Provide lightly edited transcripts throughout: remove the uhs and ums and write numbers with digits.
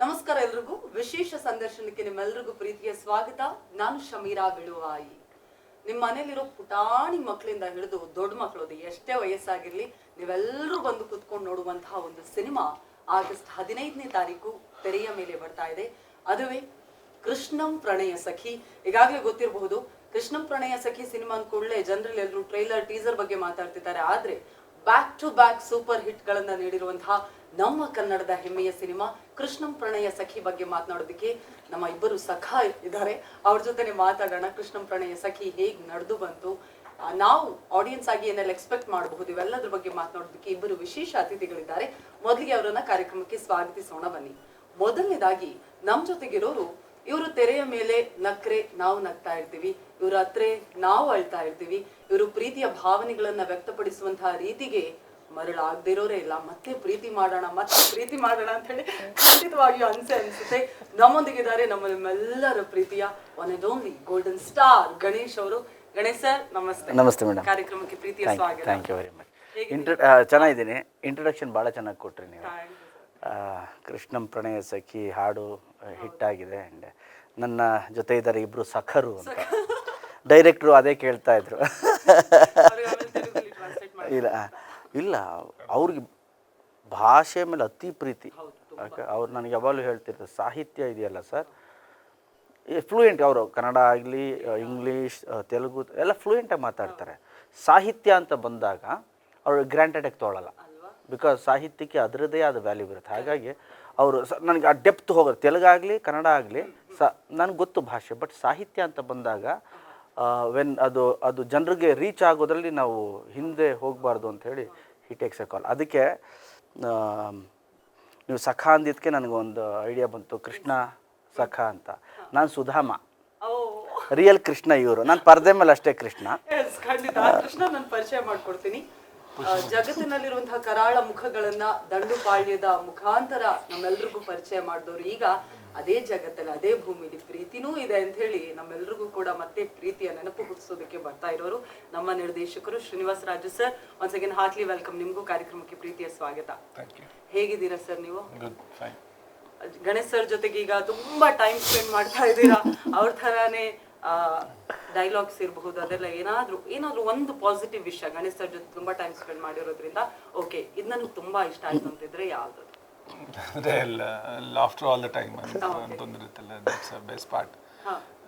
ನಮಸ್ಕಾರ ಎಲ್ರಿಗೂ. ವಿಶೇಷ ಸಂದರ್ಶನಕ್ಕೆ ನಿಮ್ಮೆಲ್ಲರಿಗೂ ಪ್ರೀತಿಯ ಸ್ವಾಗತ. ನಾನು ಶಮೀರಾ ಬಿಳುವಾಯಿ. ನಿಮ್ಮ ಮನೇಲಿರೋ ಪುಟಾಣಿ ಮಕ್ಕಳಿಂದ ಹಿಡಿದು ದೊಡ್ಡ ಮಕ್ಕಳು ಎಷ್ಟೇ ವಯಸ್ಸಾಗಿರ್ಲಿ ನೀವೆಲ್ಲರೂ ಬಂದು ಕುತ್ಕೊಂಡು ನೋಡುವಂತಹ ಒಂದು ಸಿನಿಮಾ ಆಗಸ್ಟ್ 15ನೇ ತಾರೀಕು ತೆರೆಯ ಮೇಲೆ ಬರ್ತಾ ಇದೆ. ಅದುವೇ ಕೃಷ್ಣಂ ಪ್ರಣಯ ಸಖಿ. ಈಗಾಗಲೇ ಗೊತ್ತಿರಬಹುದು, ಕೃಷ್ಣಂ ಪ್ರಣಯ ಸಖಿ ಸಿನಿಮಾ ಅಂದ್ಕೊಳ್ಳೆ ಜನರಲ್ಲಿ ಎಲ್ಲರೂ ಟ್ರೈಲರ್ ಟೀಸರ್ ಬಗ್ಗೆ ಮಾತಾಡ್ತಿದ್ದಾರೆ. ಆದ್ರೆ back to back super hit ಗಳನ್ನ ನೀಡಿರುವಂತಹ ನಮ್ಮ ಕನ್ನಡದ ಹೆಮ್ಮೆಯ ಸಿನಿಮಾ ಕೃಷ್ಣಂ ಪ್ರಣಯ ಸಖಿ ಬಗ್ಗೆ ಮಾತನಾಡೋದಕ್ಕೆ ನಮ್ಮ ಇಬ್ಬರು ಸಖ ಇದ್ದಾರೆ. ಅವ್ರ ಜೊತೆನೆ ಮಾತಾಡೋಣ. ಕೃಷ್ಣಂ ಪ್ರಣಯ ಸಖಿ ಹೇಗ್ ನಡೆದು ಬಂತು, ನಾವು ಆಡಿಯನ್ಸ್ ಆಗಿ ಏನೆಲ್ಲ ಎಕ್ಸ್ಪೆಕ್ಟ್ ಮಾಡಬಹುದು, ಇವೆಲ್ಲದ್ರ ಬಗ್ಗೆ ಮಾತನಾಡೋದಕ್ಕೆ ಇಬ್ಬರು ವಿಶೇಷ ಅತಿಥಿಗಳಿದ್ದಾರೆ. ಮೊದಲಿಗೆ ಅವರನ್ನ ಕಾರ್ಯಕ್ರಮಕ್ಕೆ ಸ್ವಾಗತಿಸೋಣ ಬನ್ನಿ. ಮೊದಲನೇದಾಗಿ ನಮ್ ಜೊತೆಗಿರೋರು, ಇವರು ತೆರೆಯ ಮೇಲೆ ನಕ್ರೆ ನಾವು ನಗ್ತಾ ಇರ್ತೀವಿ, ಇವ್ರ ಹತ್ರ ನಾವು ಅಳ್ತಾ ಇರ್ತೀವಿ. ಇವರು ಪ್ರೀತಿಯ ಭಾವನೆಗಳನ್ನ ವ್ಯಕ್ತಪಡಿಸುವಂತಹ ರೀತಿಗೆ ಮರಳಾಗದಿರೋರೇ ಇಲ್ಲ. ಮತ್ತೆ ಪ್ರೀತಿ ಮಾಡೋಣ ಅಂತ ಹೇಳಿ ಖಂಡಿತವಾಗಿಯೂ ಅನ್ಸುತ್ತೆ. ನಮ್ಮೊಂದಿಗಿದ್ದಾರೆ ನಮ್ಮೆಲ್ಲರ ಪ್ರೀತಿಯ one and only golden star Ganesh ಅವರು. ಗಣೇಶ್ ಸರ್ ನಮಸ್ತೆ. ನಮಸ್ತೆ ಮೇಡಮ್. ಕಾರ್ಯಕ್ರಮಕ್ಕೆ ಪ್ರೀತಿಯ ಸ್ವಾಗತ. Thank you very much. ಚೆನ್ನಾಗಿದ್ದೀನಿ. ಇಂಟ್ರೊಡಕ್ಷನ್ ಭಾಳ ಚೆನ್ನಾಗಿ ಕೊಟ್ರಿ ನೀವು. ಕೃಷ್ಣಂ ಪ್ರಣಯ ಸಖಿ ಹಾಡು ಹಿಟ್ಟಾಗಿದೆ. ಆ್ಯಂಡ್ ನನ್ನ ಜೊತೆ ಇದ್ದಾರೆ ಇಬ್ಬರು ಸಖರು ಅಂತ. ಡೈರೆಕ್ಟ್ರು ಅದೇ ಕೇಳ್ತಾ ಇದ್ರು. ಇಲ್ಲ ಅವ್ರಿಗೆ ಭಾಷೆ ಮೇಲೆ ಅತಿ ಪ್ರೀತಿ. ಅವ್ರು ನನಗೆ ಯಾವಾಗಲೂ ಹೇಳ್ತಿರ್ತಾರೆ, ಸಾಹಿತ್ಯ ಇದೆಯಲ್ಲ ಸರ್, ಫ್ಲೂಯೆಂಟ್. ಅವರು ಕನ್ನಡ ಆಗಲಿ ಇಂಗ್ಲೀಷ್ ತೆಲುಗು ಎಲ್ಲ ಫ್ಲೂಯೆಂಟಾಗಿ ಮಾತಾಡ್ತಾರೆ. ಸಾಹಿತ್ಯ ಅಂತ ಬಂದಾಗ ಅವರು ಗ್ರ್ಯಾಂಟೆಡಾಗಿ ತೊಗೊಳ್ಳಲ್ಲ. ಬಿಕಾಸ್ ಸಾಹಿತ್ಯಕ್ಕೆ ಅದರದ್ದೇ ಆದ ವ್ಯಾಲ್ಯೂ ಇರುತ್ತೆ. ಹಾಗಾಗಿ ಅವರು ನನಗೆ ಆ ಡೆಪ್ತ್ ಹೋಗೋದು, ತೆಲುಗಾಗಲಿ ಕನ್ನಡ ಆಗಲಿ ನನಗೆ ಗೊತ್ತು ಭಾಷೆ. ಬಟ್ ಸಾಹಿತ್ಯ ಅಂತ ಬಂದಾಗ ವೆನ್ ಅದು ಜನರಿಗೆ ರೀಚ್ ಆಗೋದ್ರಲ್ಲಿ ನಾವು ಹಿಂದೆ ಹೋಗಬಾರ್ದು ಅಂಥೇಳಿ ಹಿ ಟೇಕ್ಸ್ ಎ ಕಾಲ್. ಅದಕ್ಕೆ ನೀವು ಸಖ ಅಂದಿದ್ದಕ್ಕೆ ನನಗೊಂದು ಐಡಿಯಾ ಬಂತು, ಕೃಷ್ಣ ಸಖ ಅಂತ. ನಾನು ಸುಧಾಮ, ರಿಯಲ್ ಕೃಷ್ಣ ಇವರು. ನಾನು ಪರದೆ ಮೇಲೆ ಅಷ್ಟೇ ಕೃಷ್ಣ. ಖಂಡಿತ ಕೃಷ್ಣ ನಾನು ಪರಿಚಯ ಮಾಡ್ಕೊಡ್ತೀನಿ. ಜಗತ್ತಿನಲ್ಲಿರುವಂತಹ ಕರಾಳ ಮುಖಗಳನ್ನ ದಂಡುಪಾಳ್ಯದ ಮುಖಾಂತರ ನಮ್ಮೆಲ್ರಿಗೂ ಪರಿಚಯ ಮಾಡಿದವರು ಈಗ ಅದೇ ಜಗತ್ತಲ್ಲಿ ಅದೇ ಭೂಮಿಲಿ ಪ್ರೀತಿನೂ ಇದೆ ಅಂತ ಹೇಳಿ ನಮ್ಮೆಲ್ರಿಗೂ ಕೂಡ ಮತ್ತೆ ಪ್ರೀತಿಯ ನೆನಪು ಹುಟ್ಟಿಸೋದಕ್ಕೆ ಬರ್ತಾ ಇರೋರು ನಮ್ಮ ನಿರ್ದೇಶಕರು Srinivasa Raju sir. Once again heartly welcome. ನಿಮಗೂ ಕಾರ್ಯಕ್ರಮಕ್ಕೆ ಪ್ರೀತಿಯ ಸ್ವಾಗತ. ಹೇಗಿದ್ದೀರಾ ಸರ್ ನೀವು? ಗಣೇಶ್ ಸರ್ ಜೊತೆಗೆ ಈಗ ತುಂಬಾ ಟೈಮ್ ಸ್ಪೆಂಡ್ ಮಾಡ್ತಾ ಇದ್ದೀರಾ. ಅವ್ರ ಥರಾನೇ ಡೈಲಾಗ್ಸ್ ಇರಬಹುದು, ಅದೆಲ್ಲ ಏನಾದ್ರೂ ಒಂದು ಪಾಸಿಟಿವ್ ವಿಷಯ ಗಣೇಶ್ ಸರ್ ಜೊತೆ ತುಂಬಾ ಟೈಮ್ ಸ್ಪೆಂಡ್ ಮಾಡಿರೋದ್ರಿಂದ ಓಕೆ ಇದು ನನಗೆ ತುಂಬಾ ಇಷ್ಟ ಆಯ್ತು ಅಂತಿದ್ರೆ ಯಾವ್ದು? Laughter all the time ಅಂತಂದಿರುತ್ತಲ್ಲ, that's the best part.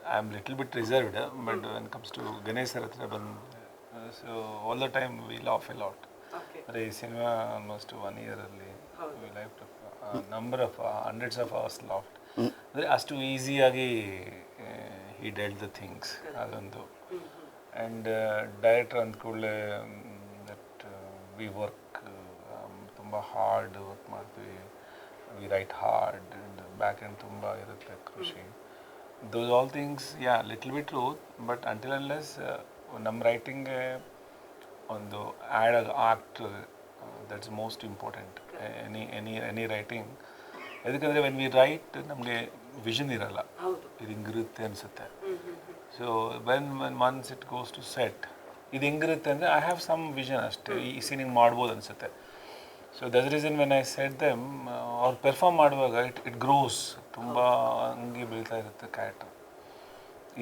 I am little bit reserved, but when it comes to Ganesh sir hatra so all the time we laugh a lot. But ಈ cinema almost 1 year ಅಲ್ಲಿ we laughed a number of hundreds of hours laughed. ಅಂದ್ರೆ ಅಷ್ಟು ಈಸಿಯಾಗಿ he dealt the things ಅದೊಂದು. And director ಅಂದ್ಕೊಳ್ಳೆ that we work ತುಂಬ hard work ಮಾಡ್ತೀವಿ, we write hard and back and ತುಂಬ ಇರುತ್ತೆ ಕೃಷಿ. Those all things little bit truth. But until unless ನಮ್ಮ ರೈಟಿಂಗ್ಗೆ ಒಂದು act that's most important any writing. ಯಾಕಂದರೆ ವೆನ್ ವಿ ರೈಟ್ ನಮಗೆ ವಿಷನ್ ಇರಲ್ಲ, ಇದು ಹಿಂಗಿರುತ್ತೆ ಅನಿಸುತ್ತೆ. So when once it goes to set ಇದು ಹೆಂಗಿರುತ್ತೆ ಅಂದರೆ ಐ ಹ್ಯಾವ್ ಸಮ್ ವಿಷನ್ ಅಷ್ಟೇ, ಈ ಸೀನ್ ಹಿಂಗೆ ಮಾಡ್ಬೋದು ಅನಿಸುತ್ತೆ. So that's the reason when I set them, ಅವ್ರು ಪರ್ಫಾರ್ಮ್ ಮಾಡುವಾಗ ಇಟ್ ಗ್ರೋಸ್, ತುಂಬ ಹಂಗೆ ಬೆಳೀತಾ ಇರುತ್ತೆ ಕ್ಯಾರೆಕ್ಟರ್.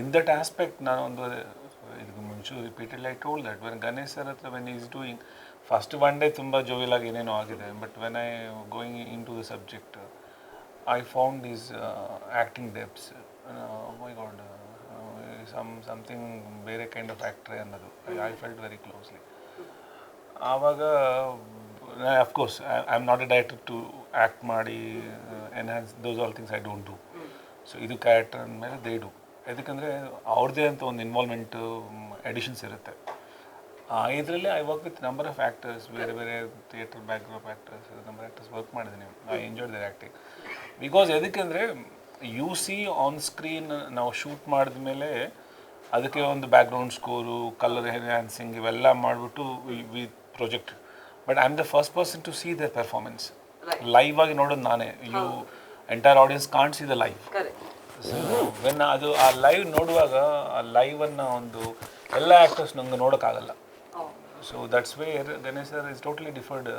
ಇನ್ ದಟ್ ಆಸ್ಪೆಕ್ಟ್ ನಾನು ಒಂದು ಇದಕ್ಕೆ ಮುಂಚೆ repeated I told that when Ganesh sir ಹತ್ರ when is doing first one day ತುಂಬ ಜೋವಿಯಲಾಗಿ ಏನೇನೋ ಆಗಿದೆ. But when I going into the subject I found these acting depths. My god, something ಬೇರೆ ಕೈಂಡ್ ಆಫ್ ಆ್ಯಕ್ಟ್ರೇ ಅನ್ನೋದು I felt very closely. ಆವಾಗ of course I am not a director to act ಮಾಡಿ enhance those all things I don't do. So ಇದು character ಅಂದಮೇಲೆ they do. ಯಾಕಂದರೆ ಅವ್ರದ್ದೇ ಅಂತ ಒಂದು ಇನ್ವಾಲ್ವ್ಮೆಂಟು ಎಡಿಷನ್ಸ್ ಇರುತ್ತೆ. ಇದರಲ್ಲಿ I work with number of actors, ಬೇರೆ ಬೇರೆ theatre background actors, number actors work ಮಾಡಿದ್ದೀನಿ. I enjoyed their acting because ಎದಕ್ಕೆಂದರೆ ಯು ಸಿ ಆನ್ ಸ್ಕ್ರೀನ್ ನಾವು ಶೂಟ್ ಮಾಡಿದ ಮೇಲೆ ಅದಕ್ಕೆ ಒಂದು ಬ್ಯಾಕ್ಗ್ರೌಂಡ್ ಸ್ಕೋರು, ಕಲರ್ ಎನ್ಹ್ಯಾನ್ಸಿಂಗ್ ಇವೆಲ್ಲ ಮಾಡಿಬಿಟ್ಟು we project. But I am the first person to see the performance. Live ಆಗಿ ನೋಡೋದು ನಾನೇ. You entire audience can't see the live. So when ಅದು ಆ ಲೈವ್ ನೋಡುವಾಗ ಆ ಲೈವನ್ನು ಒಂದು ಎಲ್ಲ ಆ್ಯಕ್ಟರ್ಸ್ ನಂಗೆ ನೋಡೋಕ್ಕಾಗಲ್ಲ. So that's where Ganesh sir is totally differed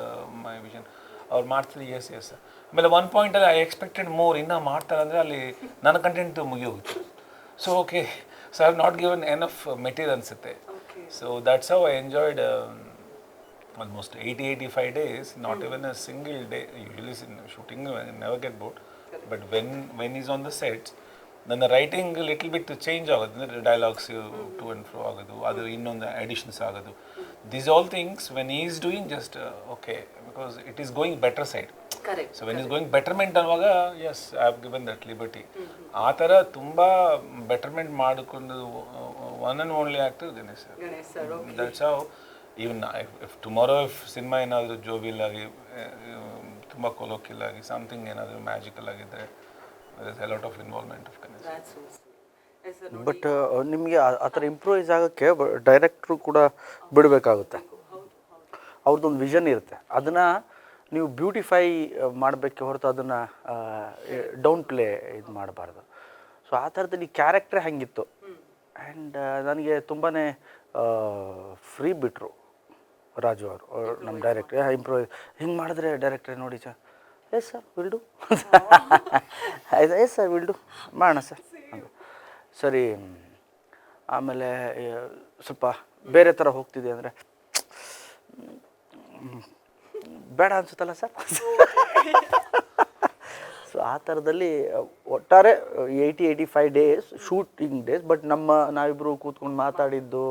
my vision. ಅವ್ರು ಮಾಡ್ತಾರೆ ಎಸ್ ಎಸ್. ಆಮೇಲೆ ಒನ್ ಪಾಯಿಂಟಲ್ಲಿ ಐ ಎಕ್ಸ್ಪೆಕ್ಟೆಡ್ ಮೋರ್, ಇನ್ನೂ ಮಾಡ್ತಾರೆ ಅಂದರೆ ಅಲ್ಲಿ ನನ್ನ ಕಂಟೆಂಟ್ ಮುಗಿಯೋಗುತ್ತೆ. So okay, so I have not given enough material ಅನಿಸುತ್ತೆ. So that's how I enjoyed almost 80-85 days, not even a single day. Usually shooting never get bored, but when he's on the sets, then the writing little bit change ಆಗೋದು, dialogues to and fro ಆಗೋದು, ಅದು ಇನ್ನೊಂದು additions ಆಗೋದು. These all things when he is doing just okay, because it is going better side. Correct. So when he's going betterment ಅನ್ನುವಾಗ yes, I have given that liberty. ಆ ಥರ ತುಂಬ betterment ಮಾಡಿಕೊಂಡು one and only actor Ganesh sir. Okay. That's how even if tomorrow if cinema ಏನಾದರೂ ಜೋವಿಲ್ ಆಗಿ ತುಂಬ colloquial ಆಗಿ something ಏನಾದರೂ ಮ್ಯಾಜಿಕಲ್ ಆಗಿದ್ದರೆ there is a lot of involvement of Ganesh. That's so sweet. Yes sir. But ನಿಮಗೆ ಆ ಥರ improvise ಆಗೋಕ್ಕೆ ಡೈರೆಕ್ಟ್ರು ಕೂಡ ಬಿಡಬೇಕಾಗುತ್ತೆ. ಅವ್ರದ್ದೊಂದು ವಿಷನ್ ಇರುತ್ತೆ, ಅದನ್ನು ನೀವು ಬ್ಯೂಟಿಫೈ ಮಾಡಬೇಕೆ ಹೊರತು ಅದನ್ನು ಡೌನ್ ಪ್ಲೇ ಇದು ಮಾಡಬಾರ್ದು. ಸೊ ಆ ಥರದಲ್ಲಿ ಕ್ಯಾರೆಕ್ಟ್ರೇ ಹಂಗಿತ್ತು. ಆ್ಯಂಡ್ ನನಗೆ ತುಂಬಾ ಫ್ರೀ ಬಿಟ್ಟರು ರಾಜು ಅವರು, ನಮ್ಮ ಡೈರೆಕ್ಟ್ರೆ. ಇಂಪ್ರೂವೈಸ್ ಹಿಂಗೆ ಮಾಡಿದ್ರೆ ಡೈರೆಕ್ಟ್ರೆ ನೋಡಿ sir, yes sir will do, yes sir will do, ಮಾಡೋಣ ಸರ್ ಅಂತ. ಸರಿ, ಆಮೇಲೆ ಸ್ವಲ್ಪ ಬೇರೆ ಥರ ಹೋಗ್ತಿದೆ ಅಂದರೆ ಬೇಡ ಅನ್ಸುತ್ತಲ್ಲ ಸರ್. ಸೊ ಆ ಥರದಲ್ಲಿ ಒಟ್ಟಾರೆ 80-85 ಡೇಸ್ ಶೂಟಿಂಗ್ ಡೇಸ್. ಬಟ್ ನಾವಿಬ್ಬರು ಕೂತ್ಕೊಂಡು ಮಾತಾಡಿದ್ದು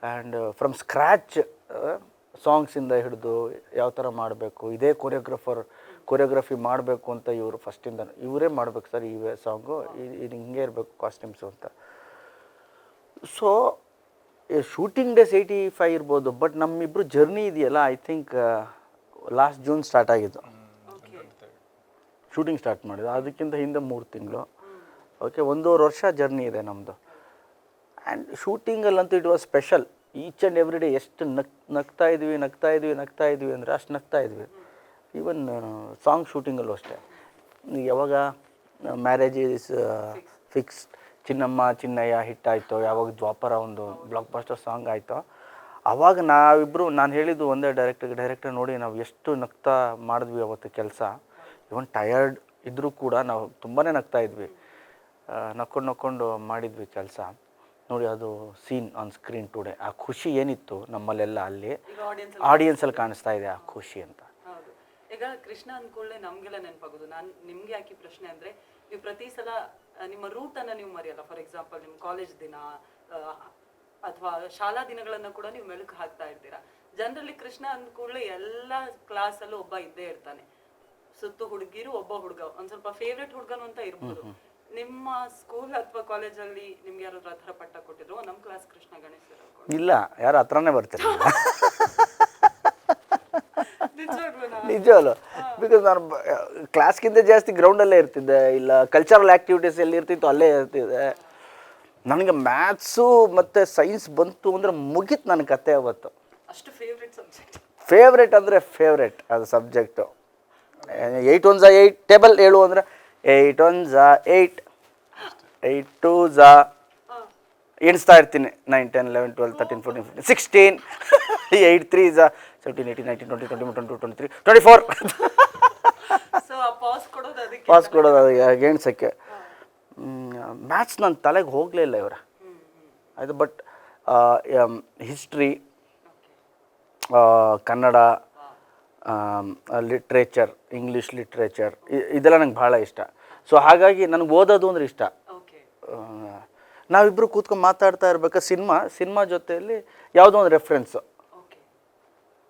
ಆ್ಯಂಡ್ ಫ್ರಮ್ ಸ್ಕ್ರ್ಯಾಚ್ ಸಾಂಗ್ಸಿಂದ ಹಿಡಿದು ಯಾವ ಥರ ಮಾಡಬೇಕು, ಇದೇ ಕೊರಿಯೋಗ್ರಫಿ ಮಾಡಬೇಕು ಅಂತ ಇವರು ಫಸ್ಟಿಂದ ಇವರೇ ಮಾಡಬೇಕು ಸರ್ ಈ ಸಾಂಗು, ಇದು ಹಿಂಗೆ ಇರಬೇಕು ಕಾಸ್ಟ್ಯೂಮ್ಸು ಅಂತ. ಸೊ ಶೂಟಿಂಗ್ ಡೇಸ್ 85 ಇರ್ಬೋದು, ಬಟ್ ನಮ್ಮಿಬ್ಬರು ಜರ್ನಿ ಇದೆಯಲ್ಲ I think last June start ಆಗಿದ್ದು, ಶೂಟಿಂಗ್ ಸ್ಟಾರ್ಟ್ ಮಾಡಿದ್ದು. ಅದಕ್ಕಿಂತ ಹಿಂದೆ 3 ತಿಂಗಳು. ಓಕೆ, 1.5 ವರ್ಷ ಜರ್ನಿ ಇದೆ ನಮ್ಮದು. ಆ್ಯಂಡ್ ಶೂಟಿಂಗಲ್ಲಂತೂ it was special. Each and every day ಎಷ್ಟು ನಗ್ತಾ ಇದ್ವಿ ಅಂದರೆ ಅಷ್ಟು ನಗ್ತಾ ಇದ್ವಿ. ಈವನ್ ಸಾಂಗ್ ಶೂಟಿಂಗಲ್ಲೂ ಅಷ್ಟೇ. ಯಾವಾಗ marriage is fixed, Chinnamma Chinnaiah hit ಆಯಿತು, ಯಾವಾಗ ದ್ವಾಪರ ಒಂದು ಬ್ಲಾಕ್ ಬಸ್ಟರ್ ಸಾಂಗ್ ಆಯಿತು, ಆವಾಗ ನಾವಿಬ್ಬರು, ನಾನು ಹೇಳಿದ್ದು ಒಂದೇ ಡೈರೆಕ್ಟರ್ ನೋಡಿ ನಾವು ಎಷ್ಟು ನಗ್ತಾ ಮಾಡಿದ್ವಿ ಅವತ್ತು ಕೆಲಸ. ಇವನ್ ಟಯರ್ಡ್ ಇದ್ದರೂ ಕೂಡ ನಾವು ತುಂಬಾ ನಗ್ತಾ ಇದ್ವಿ, ನಕ್ಕೊಂಡು ಮಾಡಿದ್ವಿ ಕೆಲಸ ನೋಡಿ. ಅದು ಸೀನ್ ಆನ್ ಸ್ಕ್ರೀನ್ ಟುಡೇ, ಆ ಖುಷಿ ಏನಿತ್ತು ನಮ್ಮಲ್ಲೆಲ್ಲ ಅಲ್ಲಿ ಆಡಿಯನ್ಸಲ್ಲಿ ಕಾಣಿಸ್ತಾ ಇದೆ ಆ ಖುಷಿ ಅಂತ. ಈಗ ಕೃಷ್ಣ ಅಂದ್ಕೊಳ್ಳೆ ನಮಗೆಲ್ಲ ನೆನಪಾಗೋದು. ನಾನು ನಿಮ್ಗೆ ಯಾಕೆ ಪ್ರಶ್ನೆ ಅಂದರೆ, ನೀವು ಪ್ರತಿ ಸಲ ನಿಮ್ಮ ರೂಟನ್ನು ನೀವು ಮರೆಯಲ್ಲ. ಫಾರ್ ಎಕ್ಸಾಂಪಲ್ ನಿಮ್ಮ ಕಾಲೇಜ್ ದಿನ ಅಥವಾ ಶಾಲಾ ದಿನಗಳನ್ನು ಕೂಡ ನೀವು ಮೆಲುಕು ಹಾಕ್ತಾ ಇರ್ತೀರಾ. ಜನರಲಿ ಕೃಷ್ಣ ಅಂದ್ಕೊಳ್ಳೆ ಎಲ್ಲ ಕ್ಲಾಸಲ್ಲೂ ಒಬ್ಬ ಇದ್ದೇ ಇರ್ತಾನೆ, ಸುತ್ತು ಹುಡುಗಿರು ಒಬ್ಬ ಹುಡುಗ, ಒಂದು ಸ್ವಲ್ಪ ಫೇವ್ರೆಟ್ ಹುಡುಗನು ಅಂತ ಇರ್ಬೋದು. ನಿಮ್ಮ ಸ್ಕೂಲ್ ಅಥವಾ ಕಾಲೇಜಲ್ಲಿ ನಿಮ್ಗೆ ಯಾರಾದ್ರೂ ಆ ಥರ ಪಟ್ಟ ಕೊಟ್ಟಿದ್ರು? ನಮ್ಮ ಕ್ಲಾಸ್ ಕೃಷ್ಣ ಗಣೇಶ್ ಇಲ್ಲ, ಯಾರು ಹತ್ರನೇ ಬರ್ತಾರೆ ನಿಜವಲ್ಲ. ಬಿಕಾಸ್ ನಾನು ಕ್ಲಾಸ್ಗಿಂತ ಜಾಸ್ತಿ ಗ್ರೌಂಡಲ್ಲೇ ಇರ್ತಿದ್ದೆ, ಇಲ್ಲ ಕಲ್ಚರಲ್ ಆ್ಯಕ್ಟಿವಿಟೀಸ್ ಎಲ್ಲಿ ಇರ್ತಿತ್ತು ಅಲ್ಲೇ ಇರ್ತಿದ್ದೆ. ನನಗೆ ಮ್ಯಾಥ್ಸು ಮತ್ತು ಸೈನ್ಸ್ ಬಂತು ಅಂದರೆ ಮುಗೀತು ನನ್ನ ಕತೆ ಅವತ್ತು. ಅಷ್ಟು ಫೇವ್ರೆಟ್ ಸಬ್ಜೆಕ್ಟ್, ಫೇವ್ರೆಟ್ ಅಂದರೆ ಫೇವ್ರೆಟ್ ಅದು ಸಬ್ಜೆಕ್ಟು. 8 1 8 ಟೇಬಲ್ ಹೇಳು ಅಂದರೆ 8 1 8, 8 2 ಎಣಿಸ್ತಾ ಇರ್ತೀನಿ. 9 10 11 12 13 14 15 16, 8 3 17 18 19 20 21 22 23 24. ಸೊ ಆ ಪಾಸ್ ಕೊಡೋದು ಅದಕ್ಕೆ, ಪಾಸ್ ಕೊಡೋದು ಅದಕ್ಕೆ ಎಣ್ಸೋಕ್ಕೆ. ಮ್ಯಾಥ್ಸ್ ನನ್ನ ತಲೆಗೆ ಹೋಗಲೇ ಇವರ ಆಯಿತು. But history, Kannada literature, English literature ಇದೆಲ್ಲ ನಂಗೆ ಭಾಳ ಇಷ್ಟ. ಸೊ ಹಾಗಾಗಿ ನನಗೆ ಓದೋದು ಅಂದರೆ ಇಷ್ಟ. ನಾವಿಬ್ಬರು ಕೂತ್ಕೊಂಡು ಮಾತಾಡ್ತಾ ಇರ್ಬೇಕಾದ್ರೆ ಸಿನಿಮಾ ಜೊತೆಯಲ್ಲಿ ಯಾವುದೋ ಒಂದು ರೆಫರೆನ್ಸು,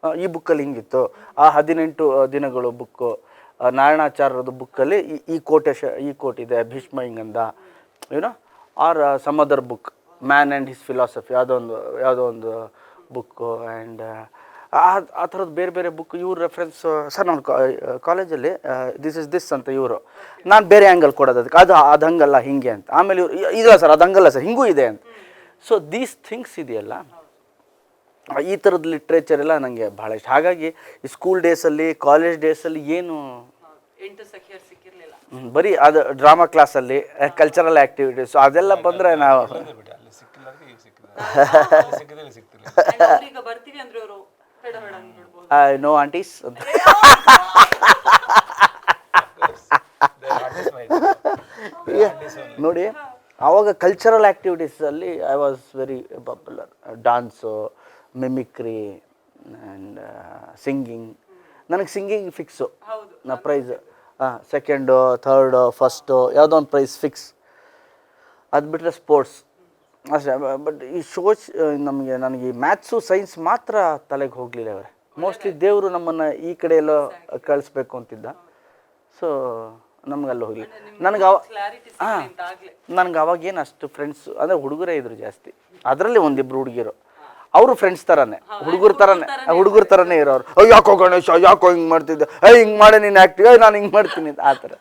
ಈ ಬುಕ್ಕಲ್ಲಿ ಹಿಂಗಿತ್ತು, ಆ 18 ದಿನಗಳು ಬುಕ್ಕು, ನಾರಾಯಣಾಚಾರ್ಯರದ್ದು ಬುಕ್ಕಲ್ಲಿ ಈ ಕೋಟ್ ಇದೆ, ಭೀಷ್ಮ ಹಿಂಗಂದ, ಏನೋ, or some other book, man and his philosophy, ಯಾವುದೋ ಒಂದು ಬುಕ್ಕು. ಆ್ಯಂಡ್ ಆ ಥರದ್ದು ಬೇರೆ ಬೇರೆ ಬುಕ್ ಇವ್ರ ರೆಫರೆನ್ಸ್. ಸರ್ ನಾನು ಕಾಲೇಜಲ್ಲಿ ದಿಸ್ ಅಂತ ಇವರು, ನಾನು ಬೇರೆ ಆ್ಯಂಗಲ್ ಕೊಡೋದು ಅದಕ್ಕೆ, ಅದು ಹಂಗಲ್ಲ ಹಿಂಗೆ ಅಂತ. ಆಮೇಲೆ ಇವರು ಇಲ್ಲ ಸರ್ ಅದು ಹಂಗಲ್ಲ ಸರ್ ಹಿಂಗೂ ಇದೆ ಅಂತ. ಸೊ ದೀಸ್ ಥಿಂಗ್ಸ್ ಇದೆಯಲ್ಲ, ಈ ಥರದ್ದು ಲಿಟ್ರೇಚರ್ ಎಲ್ಲ ನನಗೆ ಭಾಳ ಇಷ್ಟ. ಹಾಗಾಗಿ ಈ ಸ್ಕೂಲ್ ಡೇಸಲ್ಲಿ, ಕಾಲೇಜ್ ಡೇಸಲ್ಲಿ ಏನು ಬರೀ ಅದು ಡ್ರಾಮಾ ಕ್ಲಾಸಲ್ಲಿ, ಕಲ್ಚರಲ್ ಆ್ಯಕ್ಟಿವಿಟೀಸು ಅದೆಲ್ಲ ಬಂದರೆ ನಾವು ನೋ ಆಂಟೀಸ್ ಅಂತ. ನೋಡಿ ಆವಾಗ ಕಲ್ಚರಲ್ ಆ್ಯಕ್ಟಿವಿಟೀಸಲ್ಲಿ I was very popular. Dance, mimicry and singing. ನನಗೆ ಸಿಂಗಿಂಗ್ ಫಿಕ್ಸು, ನಾ ಪ್ರೈಸ್ ಸೆಕೆಂಡು, ಥರ್ಡು, ಫಸ್ಟು ಯಾವುದೋ ಒಂದು ಪ್ರೈಸ್ ಫಿಕ್ಸ್. ಅದು ಬಿಟ್ಟರೆ ಸ್ಪೋರ್ಟ್ಸ್ ಅಷ್ಟೇ. ಬಟ್ ಈ ನನಗೆ ಈ ಮ್ಯಾಥ್ಸು ಸೈನ್ಸ್ ಮಾತ್ರ ತಲೆಗೆ ಹೋಗಲಿಲ್ಲ ಅವರೇ. ಮೋಸ್ಟ್ಲಿ ದೇವರು ನಮ್ಮನ್ನು ಈ ಕಡೆ ಎಲ್ಲೋ ಕಳಿಸ್ಬೇಕು ಅಂತಿದ್ದ. ಸೊ ನಮಗಲ್ಲಿ ಹೋಗಲಿ. ನನಗೆ ಅವಾಗೇನು ಅಷ್ಟು ಫ್ರೆಂಡ್ಸು ಅಂದರೆ ಹುಡುಗರೇ ಇದ್ರು ಜಾಸ್ತಿ. ಅದರಲ್ಲಿ ಒಂದಿಬ್ಬರು ಹುಡುಗಿರು, ಅವರು ಫ್ರೆಂಡ್ಸ್ ಥರನೇ, ಹುಡುಗರ ಥರನೇ ಇರೋರು. ಯಾಕೋ ಗಣೇಶ ಯಾಕೋ ಹಿಂಗೆ ಮಾಡ್ತಿದ್ದೆ, ಹಿಂಗೆ ಮಾಡಿ ನೀನು ಆ್ಯಕ್ಟಿವ್, ನಾನು ಹಿಂಗೆ ಮಾಡ್ತೀನಿ ಆ ಥರ.